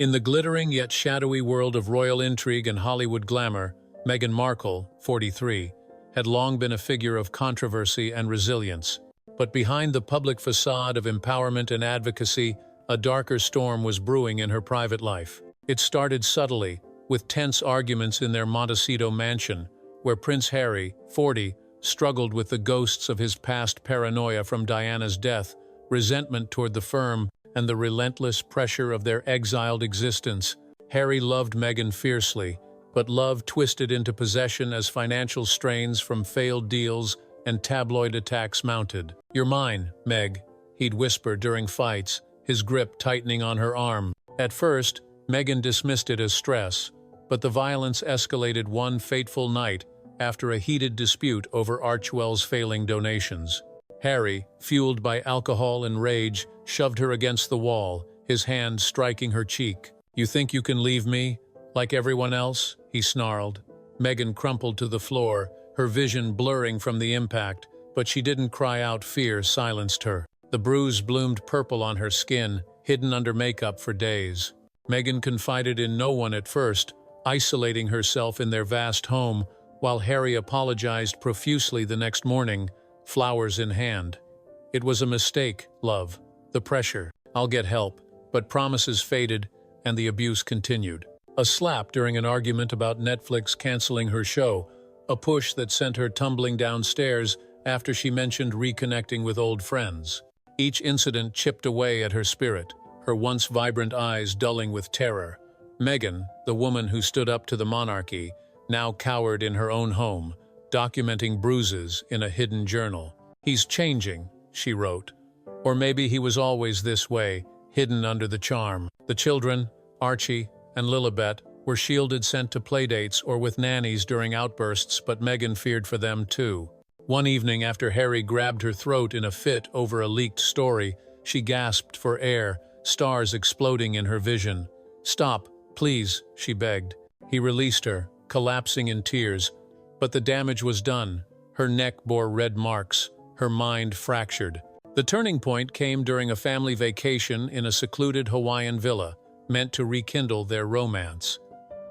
In the glittering yet shadowy world of royal intrigue and Hollywood glamour, Meghan Markle, 43, had long been a figure of controversy and resilience. But behind the public facade of empowerment and advocacy, a darker storm was brewing in her private life. It started subtly, with tense arguments in their Montecito mansion, where Prince Harry, 40, struggled with the ghosts of his past paranoia from Diana's death, resentment toward the firm, and the relentless pressure of their exiled existence. Harry loved Meghan fiercely, but love twisted into possession as financial strains from failed deals and tabloid attacks mounted. "You're mine, Meg," he'd whisper during fights, his grip tightening on her arm. At first, Meghan dismissed it as stress, but the violence escalated one fateful night after a heated dispute over Archewell's failing donations. Harry, fueled by alcohol and rage, shoved her against the wall, his hand striking her cheek. "You think you can leave me, like everyone else?" he snarled. Meghan crumpled to the floor, her vision blurring from the impact, but she didn't cry out. Fear silenced her. The bruise bloomed purple on her skin, hidden under makeup for days. Meghan confided in no one at first, isolating herself in their vast home, while Harry apologized profusely the next morning, flowers in hand. "It was a mistake, love. The pressure. I'll get help." But promises faded, and the abuse continued. A slap during an argument about Netflix canceling her show, a push that sent her tumbling downstairs after she mentioned reconnecting with old friends. Each incident chipped away at her spirit, her once vibrant eyes dulling with terror. Meghan, the woman who stood up to the monarchy, now cowered in her own home, documenting bruises in a hidden journal. "He's changing," she wrote. Or maybe he was always this way, hidden under the charm. The children, Archie and Lilibet, were shielded, sent to playdates or with nannies during outbursts, but Meghan feared for them too. One evening, after Harry grabbed her throat in a fit over a leaked story, she gasped for air, stars exploding in her vision. "Stop, please," she begged. He released her, collapsing in tears. But the damage was done. Her neck bore red marks, her mind fractured. The turning point came during a family vacation in a secluded Hawaiian villa, meant to rekindle their romance.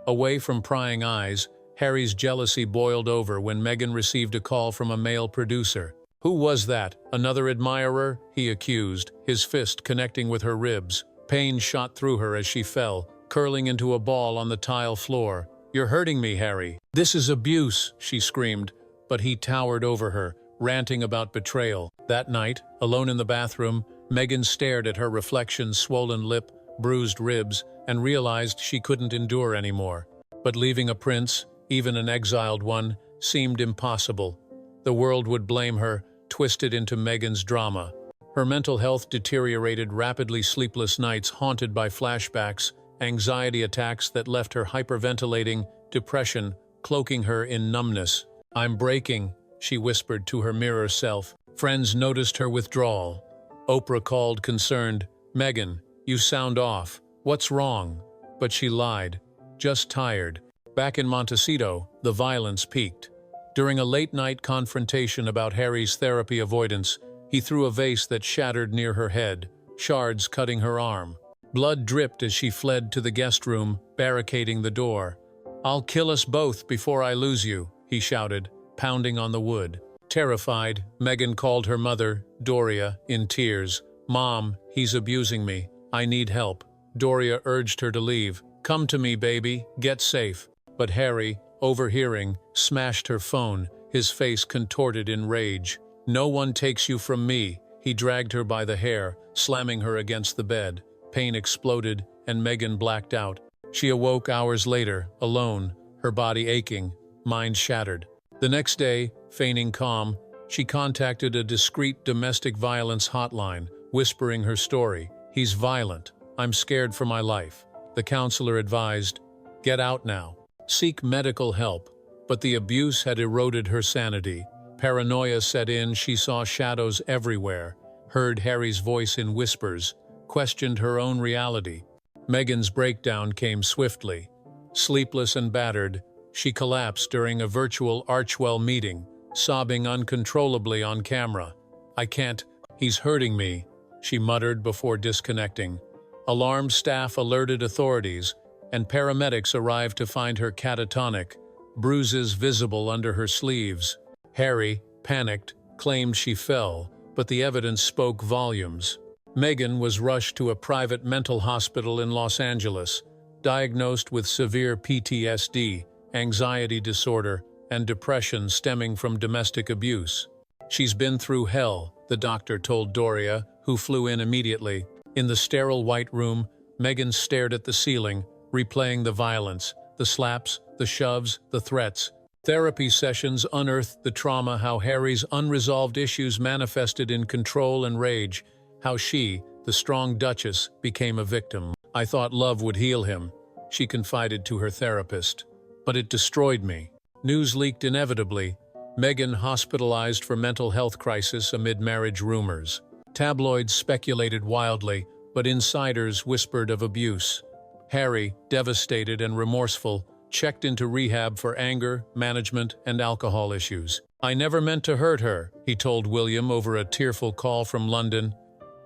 Away from prying eyes, Harry's jealousy boiled over when Meghan received a call from a male producer. "Who was that? Another admirer?" he accused, his fist connecting with her ribs. Pain shot through her as she fell, curling into a ball on the tile floor. "You're hurting me, Harry. This is abuse," she screamed, but he towered over her, ranting about betrayal. That night, alone in the bathroom, Meghan stared at her reflection's swollen lip, bruised ribs, and realized she couldn't endure anymore. But leaving a prince, even an exiled one, seemed impossible. The world would blame her, twisted into Meghan's drama. Her mental health deteriorated rapidly, sleepless nights haunted by flashbacks, anxiety attacks that left her hyperventilating, depression cloaking her in numbness. "I'm breaking," she whispered to her mirror self. Friends noticed her withdrawal. Oprah called concerned, "Meghan, you sound off. What's wrong?" But she lied. "Just tired." Back in Montecito, the violence peaked. During a late-night confrontation about Harry's therapy avoidance, he threw a vase that shattered near her head, shards cutting her arm. Blood dripped as she fled to the guest room, barricading the door. "I'll kill us both before I lose you," he shouted, pounding on the wood. Terrified, Meghan called her mother, Doria, in tears. "Mom, he's abusing me. I need help." Doria urged her to leave. "Come to me, baby. Get safe." But Harry, overhearing, smashed her phone, his face contorted in rage. "No one takes you from me." He dragged her by the hair, slamming her against the bed. Pain exploded, and Meghan blacked out. She awoke hours later, alone, her body aching, mind shattered. The next day, feigning calm, she contacted a discreet domestic violence hotline, whispering her story. "He's violent. I'm scared for my life." The counselor advised, "Get out now. Seek medical help." But the abuse had eroded her sanity. Paranoia set in. She saw shadows everywhere, heard Harry's voice in whispers, questioned her own reality. Meghan's breakdown came swiftly. Sleepless and battered, she collapsed during a virtual Archewell meeting, sobbing uncontrollably on camera. "I can't. He's hurting me," she muttered before disconnecting. Alarmed staff alerted authorities, and paramedics arrived to find her catatonic, bruises visible under her sleeves. Harry, panicked, claimed she fell, but the evidence spoke volumes. Meghan was rushed to a private mental hospital in Los Angeles, diagnosed with severe PTSD, anxiety disorder, and depression stemming from domestic abuse. "She's been through hell," the doctor told Doria, who flew in immediately. In the sterile white room, Meghan stared at the ceiling, replaying the violence, the slaps, the shoves, the threats. Therapy sessions unearthed the trauma, how Harry's unresolved issues manifested in control and rage, how she, the strong Duchess, became a victim. "I thought love would heal him," she confided to her therapist. "But it destroyed me." News leaked inevitably. Meghan hospitalized for mental health crisis amid marriage rumors. Tabloids speculated wildly, but insiders whispered of abuse. Harry, devastated and remorseful, checked into rehab for anger, management, and alcohol issues. "I never meant to hurt her," he told William over a tearful call from London.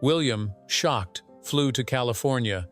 William, shocked, flew to California.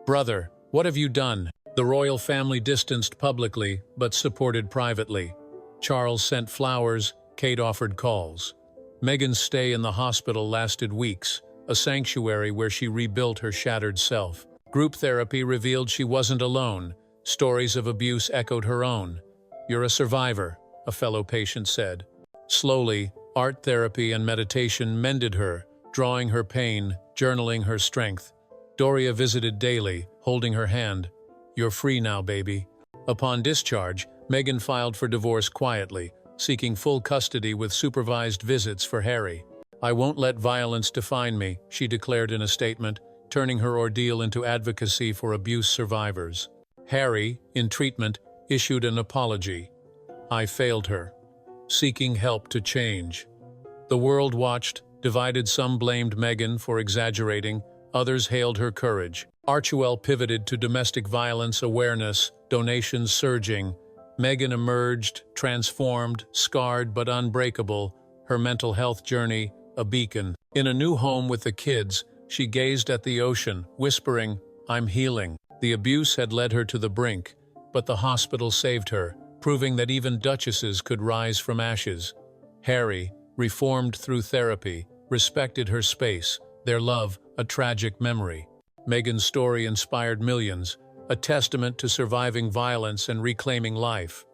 "Brother, what have you done?" The royal family distanced publicly, but supported privately. Charles sent flowers, Kate offered calls. Meghan's stay in the hospital lasted weeks, a sanctuary where she rebuilt her shattered self. Group therapy revealed she wasn't alone. Stories of abuse echoed her own. "You're a survivor," a fellow patient said. Slowly, art therapy and meditation mended her, drawing her pain, journaling her strength. Doria visited daily, holding her hand. "You're free now, baby." Upon discharge, Meghan filed for divorce quietly, seeking full custody with supervised visits for Harry. "I won't let violence define me," she declared in a statement, turning her ordeal into advocacy for abuse survivors. Harry, in treatment, issued an apology. "I failed her," seeking help to change. The world watched, divided. Some blamed Meghan for exaggerating, others hailed her courage. Archewell pivoted to domestic violence awareness, donations surging. Meghan emerged, transformed, scarred but unbreakable, her mental health journey a beacon. In a new home with the kids, she gazed at the ocean, whispering, "I'm healing." The abuse had led her to the brink, but the hospital saved her, proving that even duchesses could rise from ashes. Harry, reformed through therapy, respected her space, their love a tragic memory. Meghan's story inspired millions, a testament to surviving violence and reclaiming life.